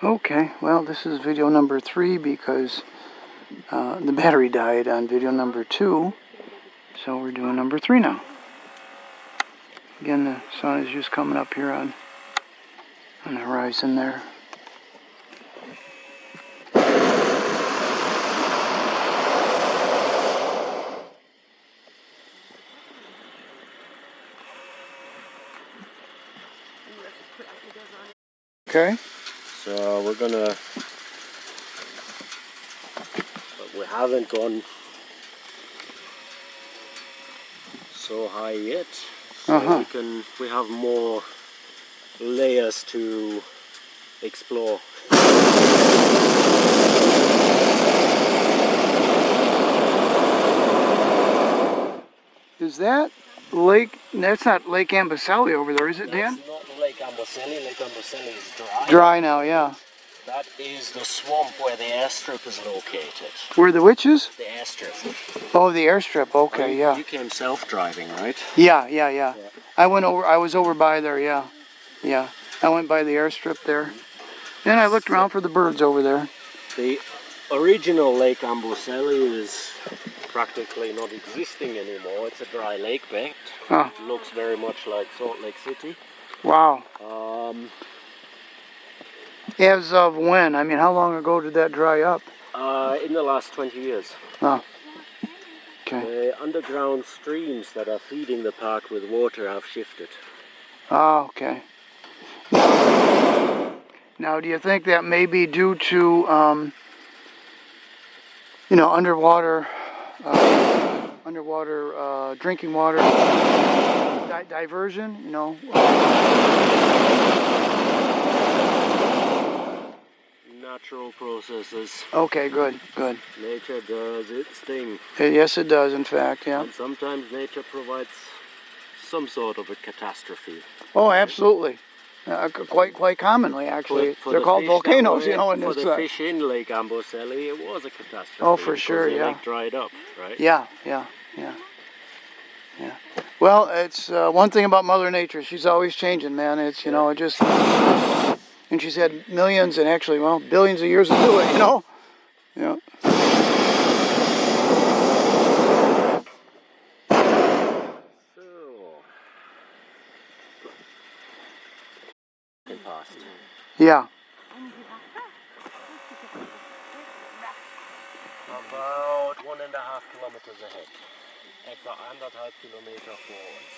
Okay, well, this is video number 3 because the battery died on video number 2, so we're doing number 3 now. Again, the sun is just coming up here on the horizon there. Okay. So we're gonna, but we haven't gone so high yet. So we have more layers to explore. Is that lake? That's not Lake Amboseli over there, is it, Dan? That's not Lake Amboseli. Lake Amboseli is dry. Dry now, yeah. That is the swamp where the airstrip is located. Where the witches? The airstrip. Oh, the airstrip. Okay, yeah. You came self-driving, right? Yeah. I was over by there, yeah. Yeah. I went by the airstrip there. Then I looked around for the birds over there. The original Lake Amboseli is practically not existing anymore. It's a dry lake bed. Oh. It looks very much like Salt Lake City. Wow. As of when? I mean, how long ago did that dry up? In the last 20 years. Oh. Okay. The underground streams that are feeding the park with water have shifted. Oh, okay. Now, do you think that may be due to, underwater drinking water diversion? Natural processes. Okay, good. Nature does its thing. Yes, it does, in fact, yeah. And sometimes nature provides some sort of a catastrophe. Oh, absolutely. Quite commonly, actually. They're called volcanoes, in this. For the fish in Lake Amboseli, it was a catastrophe. Oh, for sure, the yeah. lake dried up, right? Yeah. Well, it's one thing about Mother Nature. She's always changing, man. It's, it just... And she's had millions and actually, billions of years to do it, Yeah. Yeah. About 1,5 kilometers ahead. Etwa 1,5 Kilometer vor uns.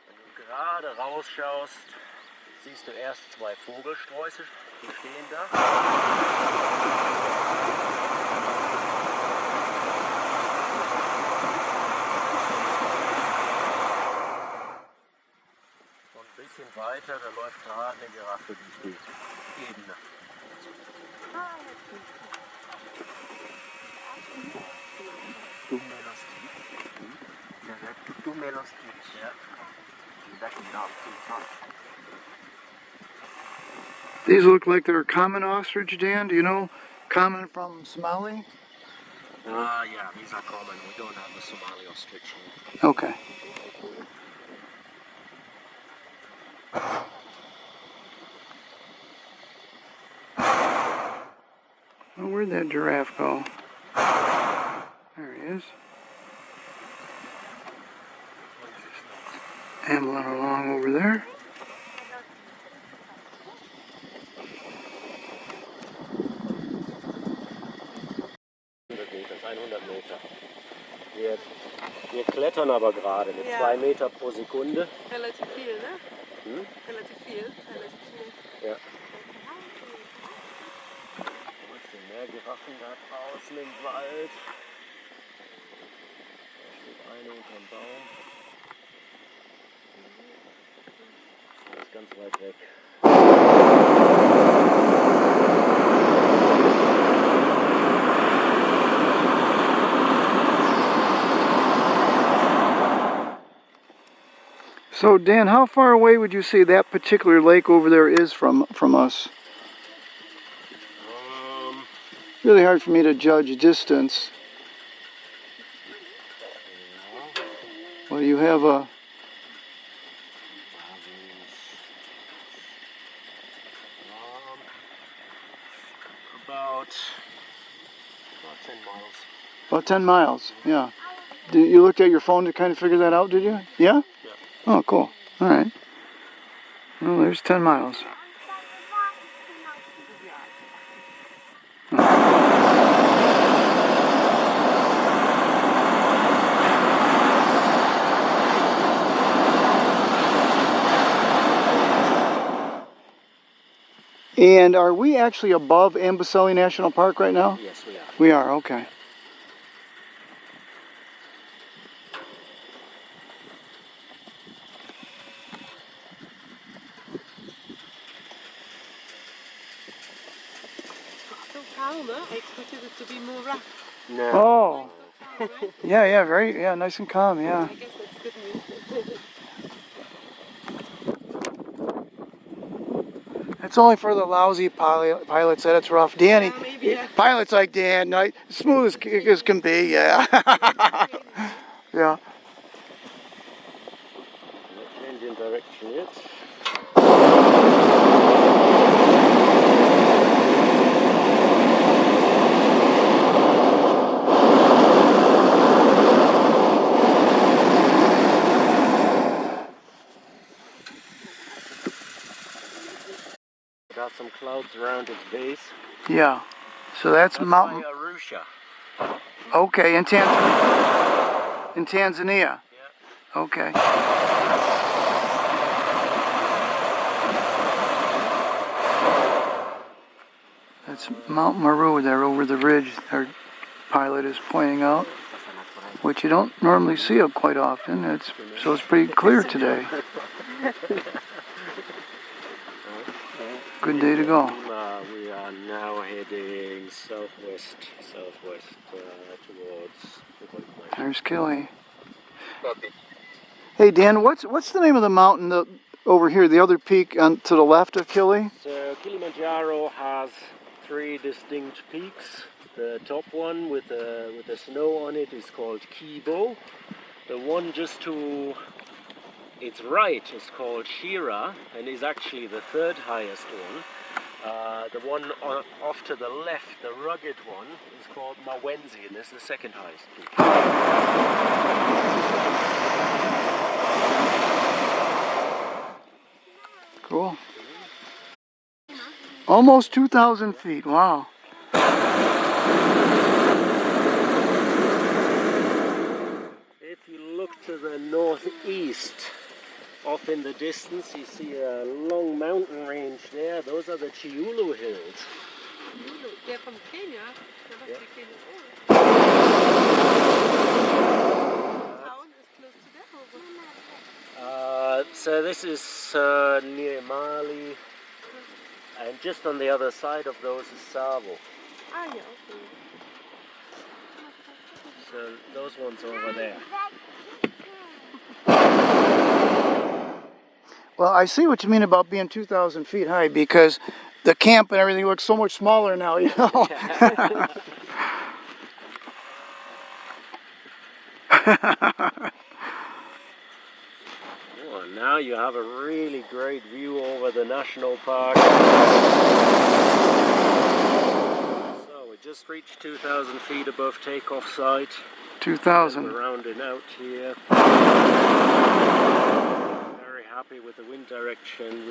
Wenn du gerade rausschaust, siehst du erst 2 Vogelsträuße, die stehen da. Und ein bisschen weiter, da läuft gerade eine Giraffe durch die Ebene. These look like they're common ostrich, Dan. Do you know? Common from Somali? Yeah, these are common. We don't have the Somali ostrich here. Okay. Well, where'd that giraffe go? There he is. Ambling along over there. Wir klettern aber gerade mit 2 Meter pro Sekunde. Relativ viel, ne? Relativ viel. Ja. Was sind mehr Giraffen da draußen im Wald? Da steht eine unterm Baum. Das ist ganz weit weg. So, Dan, how far away would you say that particular lake over there is from us? Really hard for me to judge distance. Well, you have a... about 10 miles. About 10 miles, yeah. You looked at your phone to kind of figure that out, did you? Yeah? Yeah. Oh, cool. All right. Well, there's 10 miles. And are we actually above Amboseli National Park right now? Yes, we are. We are, okay. So calm, huh? I expected it to be more rough. No. Oh, Calm, right? yeah, yeah, nice and calm, yeah. I guess that's good news. It's only for the lousy pilots that it's rough. Danny, Yeah, maybe, yeah. pilots like Dan, smooth as can be, yeah. Yeah. Not changing direction yet. Got some clouds around its base. Yeah. So that's Mountain. By Arusha. Okay, in Tanzania. Yeah. Okay. That's Mount Meru there over the ridge our pilot is pointing out, which you don't normally see up quite often. So it's pretty clear today. Good day to go. We are now heading southwest towards the Golden Lake. There's Killy. Hey Dan, what's the name of the mountain over here, the other peak to the left of Killy? So Kilimanjaro has 3 distinct peaks. The top one with the snow on it is called Kibo. The one just to its right is called Shira and is actually the 3rd highest one. The one off to the left, the rugged one, is called Mawenzi and is the 2nd highest peak. Cool. Almost 2,000 feet, wow. If you look to the northeast, off in the distance, you see a long mountain range there. Those are the Chiulu Hills. They're from Kenya. They must Yeah. be Kenyan. Town is close to there. So this is near Mali, and just on the other side of those is Savo. Ah, yeah, okay. So those ones over there. Well, I see what you mean about being 2,000 feet high because the camp and everything looks so much smaller now, you know. Oh, now you have a really great view over the national park. So we just reached 2,000 feet above takeoff site. 2,000. We're rounding out here. Very happy with the wind direction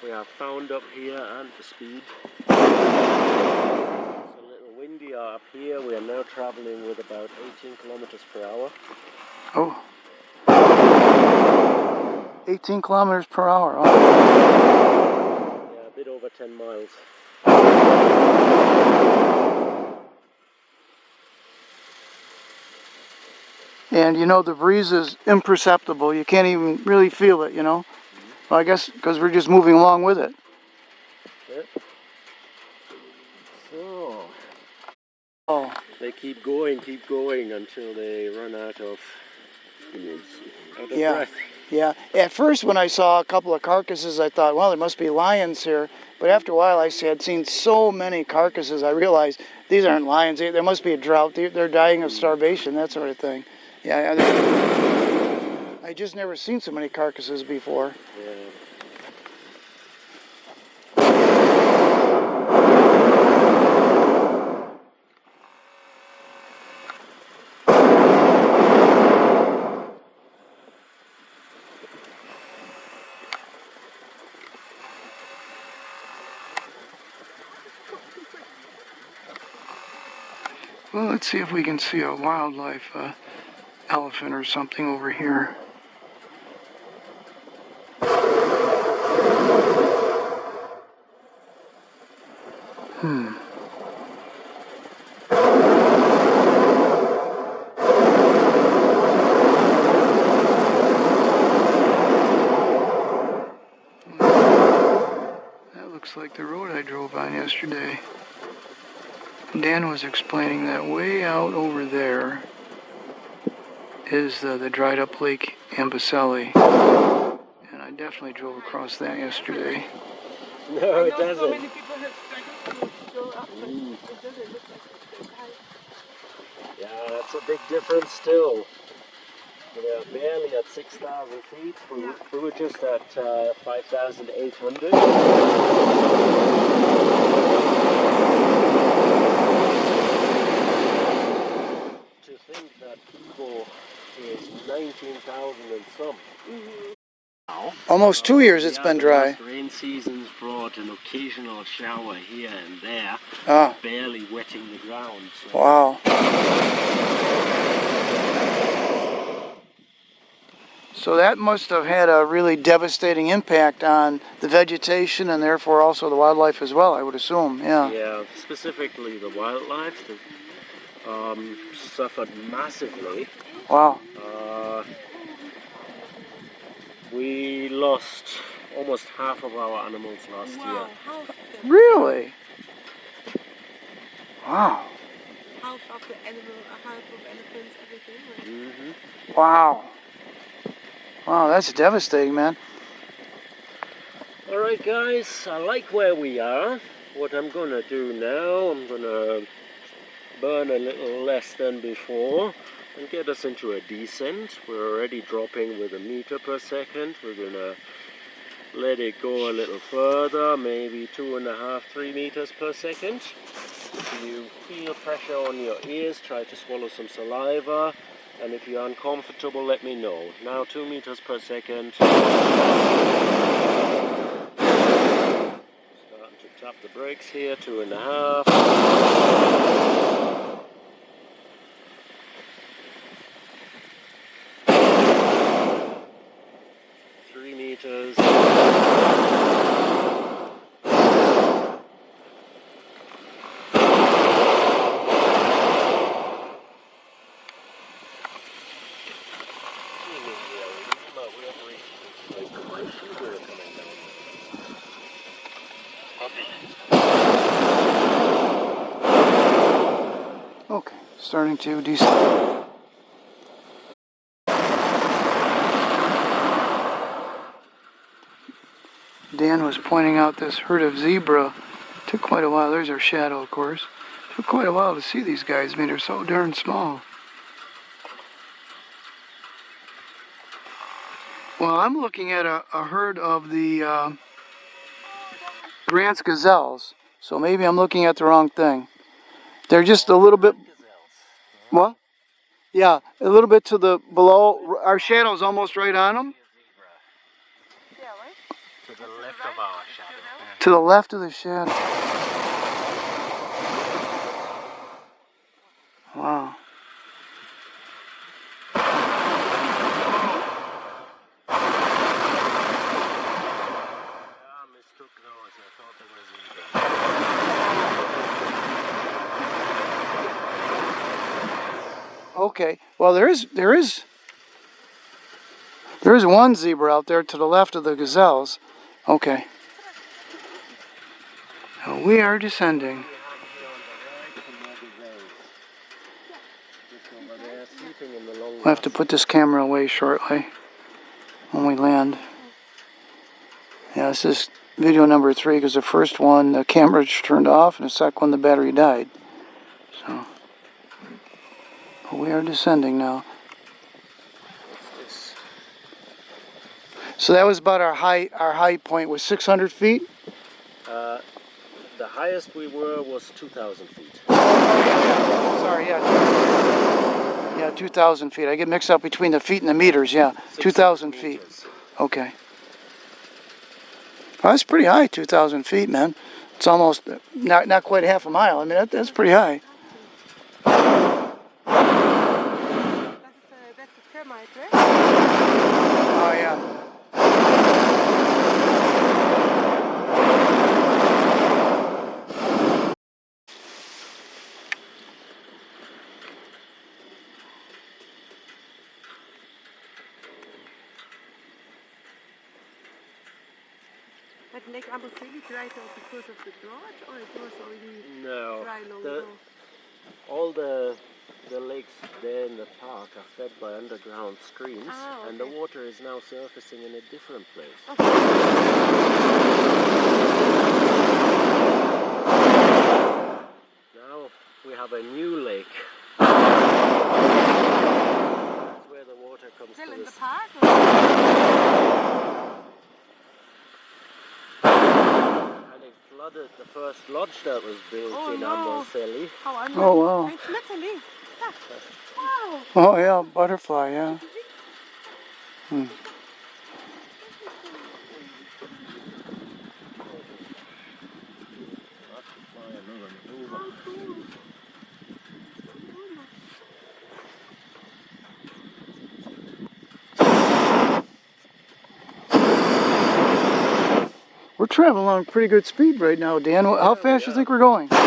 we have found up here and the speed. It's a little windier up here. We are now traveling with about 18 kilometers per hour. Oh. 18 kilometers per hour. Oh. Yeah, a bit over 10 miles. And you know, the breeze is imperceptible. You can't even really feel it, you know. Well, I guess because we're just moving along with it. Yeah. So, Oh. they keep going until they run out of Yeah. breath. Yeah. At first, when I saw a couple of carcasses, I thought, well, there must be lions here. But after a while, I had seen so many carcasses, I realized these aren't lions. There must be a drought. They're dying of starvation, that sort of thing. Yeah. I just never seen so many carcasses before. Yeah. Well, let's see if we can see a wildlife elephant or something over here. That looks like the road I drove on yesterday. Dan was explaining that way out over there is the dried up lake Amboseli. And I definitely drove across that yesterday. No, I it know so doesn't. many people have struggled to go up, but it doesn't look like it's that high. Yeah, that's a big difference still. We are barely at 6,000 feet. We were just at 5,800. To think that Kibo is 19,000 and some. Now, Almost 2 years it's been the dry. last rain seasons brought an occasional shower here and there, Ah, barely wetting the ground. So wow. So that must have had a really devastating impact on the vegetation and therefore also the wildlife as well, I would assume. Yeah. yeah, specifically the wildlife that suffered massively. Wow. We lost almost half of our animals last Wow, year. half of them. Really? Wow. Half of the animal, half of elephants, everything, right? Mm-hmm. Wow. Wow, that's devastating, man. Alright guys, I like where we are. What I'm gonna do now, I'm gonna burn a little less than before and get us into a descent. We're already dropping with 1 meter per second. We're gonna let it go a little further, maybe 2.5, 3 meters per second. If you feel pressure on your ears, try to swallow some saliva, and if you're uncomfortable, let me know. Now 2 meters per second. Starting to tap the brakes here, 2.5. 3 meters. Okay, starting to descend. Dan was pointing out this herd of zebra. Took quite a while. There's our shadow, of course. Took quite a while to see these guys. I mean, they're so darn small. Well, I'm looking at a herd of the Grant's gazelles. So maybe I'm looking at the wrong thing. They're just a little bit... What? Yeah, a little bit to the below. Our shadow's almost right on them. Yeah, right? To the left of our shadow. To the left of the shadow. Wow. I mistook those. I thought they were zebra. Okay. Well, there is one zebra out there to the left of the gazelles. Okay. Now we are descending. We'll have to put this camera away shortly when we land. Yeah, this is video number 3 because the first one the camera turned off and the second one the battery died. So, but we are descending now. So that was about our high point was 600 feet? The highest we were was 2,000 feet. Sorry, yeah. Yeah, 2,000 feet. I get mixed up between the feet and the meters, yeah. 2,000 feet. Okay. Well, that's pretty high, 2,000 feet, man. It's almost, not quite half a mile. I mean, that's pretty high. Amboseli dried out because of the drought, or it was already No, dry long ago? all the lakes there in the park are fed by underground streams, Ah, and the okay. water is now surfacing in a different place. Okay. Now we have a new lake. That's where the water comes Still to in the the sea. park? And it flooded the first lodge that was built Oh, in no. Amboseli. How unlucky. Oh, wow. It's literally. Wow. Oh, yeah, butterfly, yeah. Hmm. How cool. We're traveling along pretty good speed right now, Dan. How fast do you think we're going? We're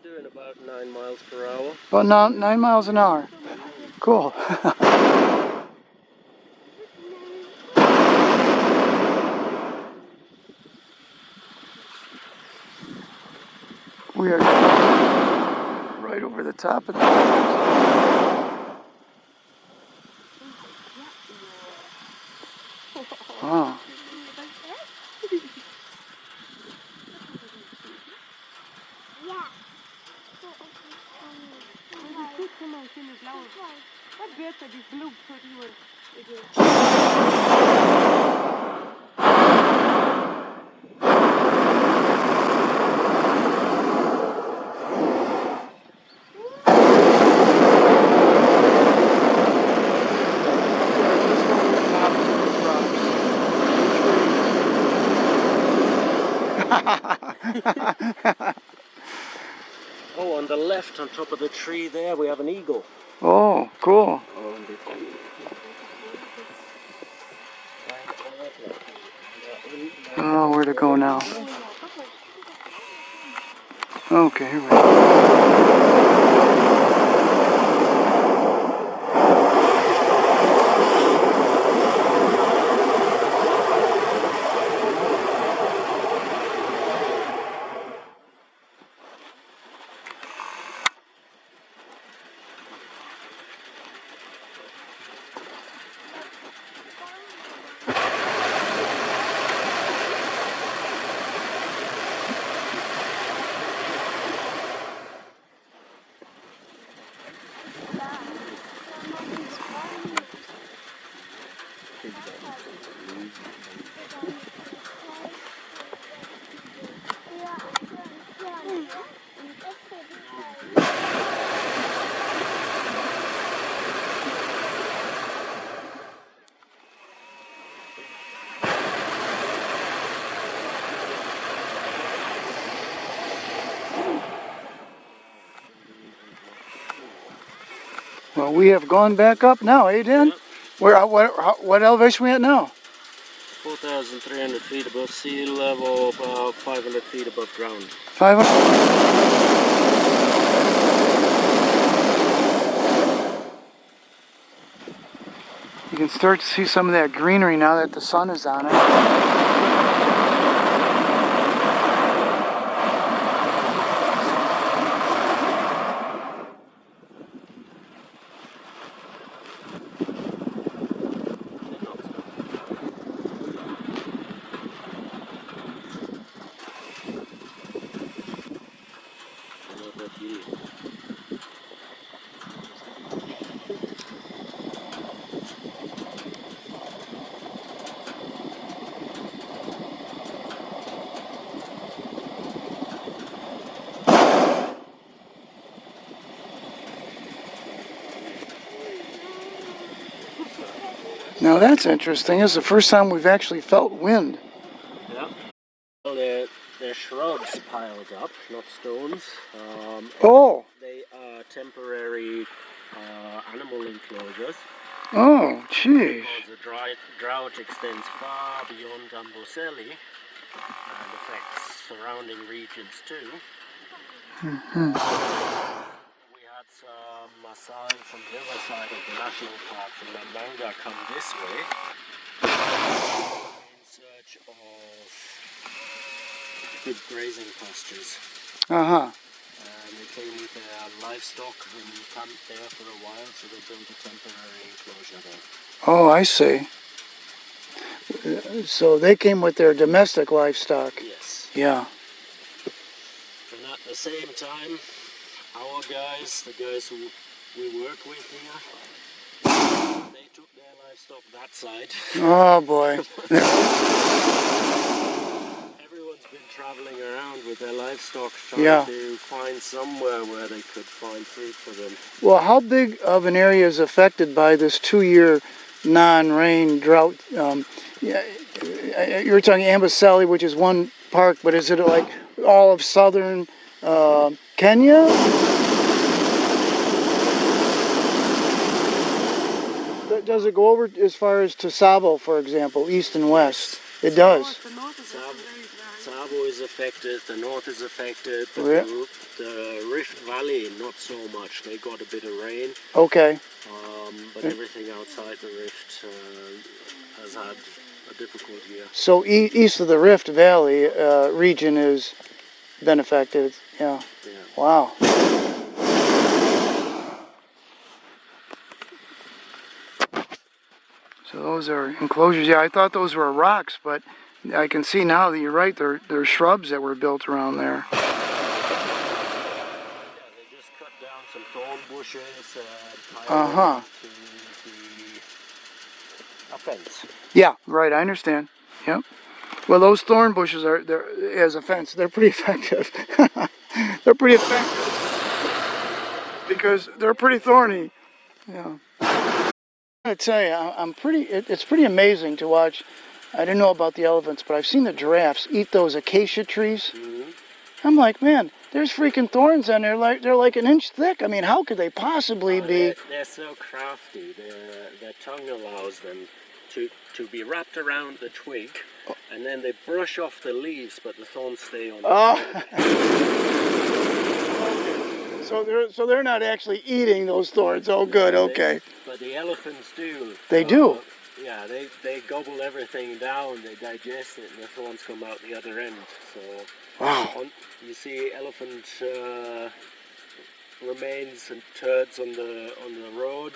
doing about 9 miles per hour. About 9 miles an hour. Cool. We are right over the top of the Wow. Gut, guck mal, schöne blaue. Was wird da, die blue pretty one? Oh, on the left, on top of the tree there, we have an eagle. Oh, cool. Oh, where to go now? Okay, here we go. Well, we have gone back up now, eh, Dan? Yeah. What elevation are we at now? 4,300 feet above sea level, about 500 feet above ground. 500. You can start to see some of that greenery now that the sun is on it. Now that's interesting. It's the first time we've actually felt wind. Yeah. Well, they're shrubs piled up, not stones. Oh. They are temporary animal enclosures. Oh, jeez. Because the drought extends far beyond Amboseli and affects surrounding regions too. Mm-hmm. We had some Maasai from the other side of the national park from Namanga come this way. good grazing pastures. Uh-huh. They came with their livestock and camped there for a while, so they built a temporary enclosure there. Oh, I see. So they came with their domestic livestock. Yes. Yeah. And at the same time, our guys, the guys who we work with here, they took their livestock that side. Oh, boy. Everyone's been traveling around with their livestock trying to find somewhere where they could find food for them. Well, how big of an area is affected by this 2-year non-rain drought? Yeah, you were talking Amboseli, which is one park, but is it like all of southern Kenya? Does it go over as far as to Savo, for example, east and west? It does. Savo is affected, the north is affected, the Rift Valley not so much. They got a bit of rain. Okay. But everything outside the Rift has had a difficult year. So east of the Rift Valley region has been affected. Yeah. Wow. So those are enclosures. Yeah, I thought those were rocks, but I can see now that you're right. They're shrubs that were built around there. Yeah, they just cut down some thorn bushes and tied them to a fence. Yeah, right. I understand. Yep. Well, those thorn bushes they're as a fence. They're pretty effective. They're pretty effective because they're pretty thorny. Yeah. I tell you, it's pretty amazing to watch. I didn't know about the elephants, but I've seen the giraffes eat those acacia trees. Mm-hmm. I'm like, man, there's freaking thorns on there. They're like an inch thick. I mean, how could they possibly be? They're so crafty. Their tongue allows them to be wrapped around the twig, and then they brush off the leaves, but the thorns stay on. So they're not actually eating those thorns. Oh, good. Okay. But the elephants do. They do. Yeah, they gobble everything down. They digest it, and the thorns come out the other end. So. Wow. You see elephant remains and turds on the road.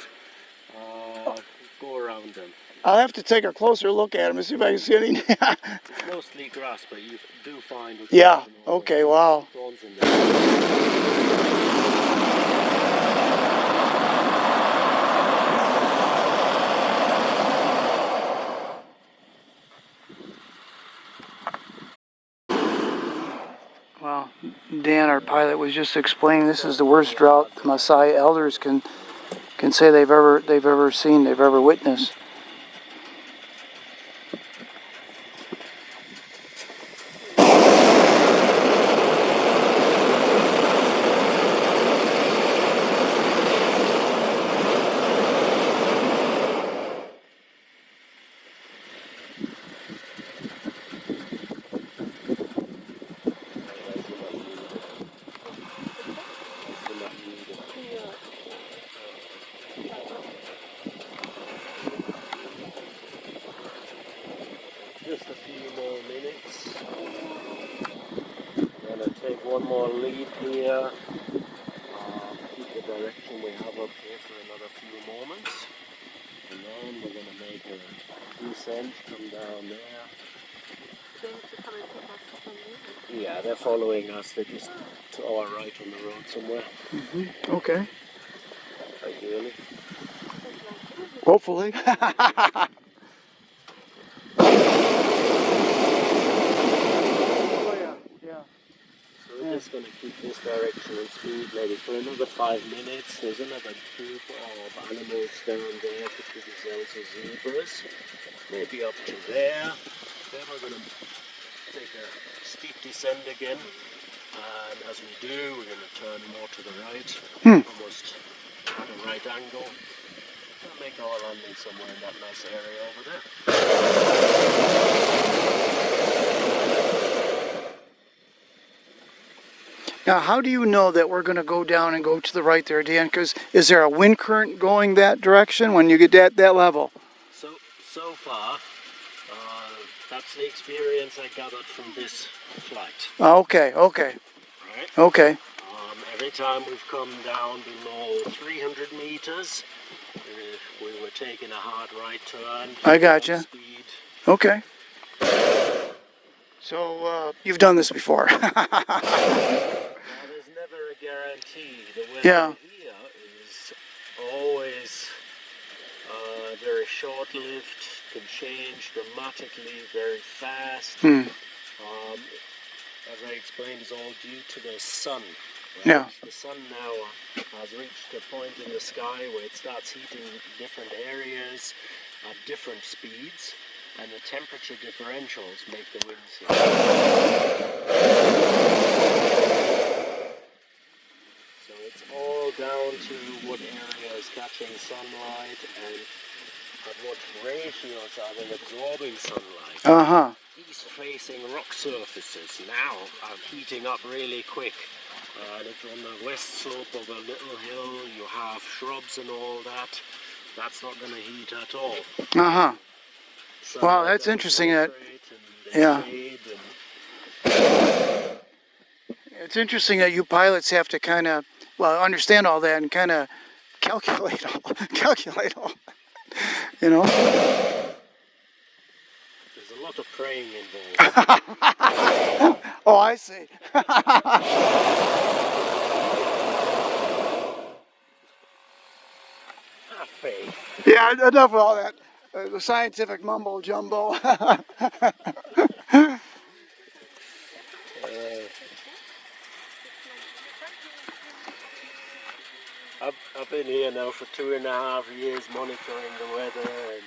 Go around them. I'll have to take a closer look at them and see if I can see any. It's mostly grass, but you do find. Yeah. Okay. Wow. Thorns in there. Well, Dan, our pilot, was just explaining this is the worst drought the Maasai elders can say they've ever seen, they've ever witnessed. Just a few more minutes. I'm going to take one more lead here. Keep the direction we have up here for another few moments. And then we're going to make a descent, come down there. Yeah, they're following us. They're just to our right on the road somewhere. Mm-hmm. Okay. Ideally. Hopefully. We're just going to keep this direction and speed maybe for another 5 minutes. There's another group of animals down there, particularly also zebras. Maybe up to there. Then we're going to take a steep descent again. And as we do, we're going to turn more to the right, almost at a right angle. And make our landing somewhere in that nice area over there. Now, how do you know that we're going to go down and go to the right there, Dan? Because is there a wind current going that direction when you get that level? So far, That's the experience I gathered from this flight. Okay, okay, Right? okay. Every time we've come down below 300 meters, we were taking a hard right turn. I gotcha. Speed. Okay. So, you've done this before. Now, there's never a guarantee. The weather Yeah. here is always very short-lived, can change dramatically very fast. As I explained, is all due to the sun. Right? Yeah. The sun now has reached a point in the sky where it starts heating different areas at different speeds, and the temperature differentials make the winds here. So it's all down to what area is catching sunlight and at what ratios are they absorbing sunlight. Uh-huh. East-facing rock surfaces now are heating up really quick. And if on the west slope of a little hill you have shrubs and all that, that's not going to heat at all. Uh-huh. So Wow, that's interesting that, yeah. It's interesting that you pilots have to kind of, well, understand all that and kind of calculate all, you know? There's a lot of praying involved. Oh, I see. Have faith. Yeah, enough of all that. The scientific mumbo jumbo. I've been here now for 2.5 years monitoring the weather, and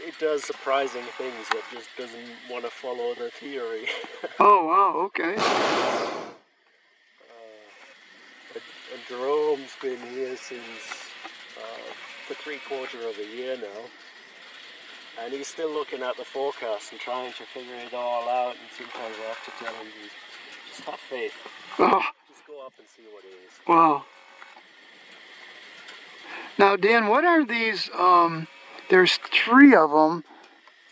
it does surprising things that just doesn't want to follow the theory. Oh, wow, okay. And Jerome's been here since for 3/4 of a year now, and he's still looking at the forecast and trying to figure it all out, and sometimes I have to tell him, just have faith. Oh, Just go up and see what it is. wow. Now, Dan, what are these, there's 3 of them,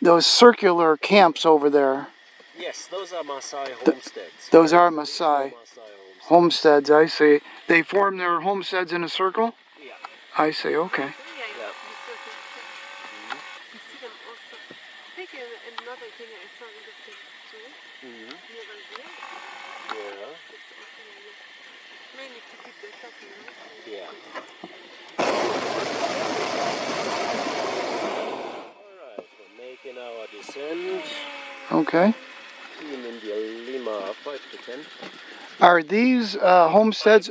those circular camps over there. Yes, those are Maasai homesteads. Those are Maasai homesteads. homesteads, I see. They form their homesteads in a circle? Yeah. I see, okay. Yeah, you see them also. I think another thing I saw in the picture too, near there, Yeah. mainly to keep the top, you know. Yeah. Alright, we're making our descent. Okay. In India, Lima, 5 to 10. Are these homesteads?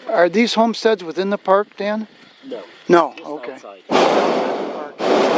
Are these homesteads within the park, Dan? No. No. Just Okay. outside.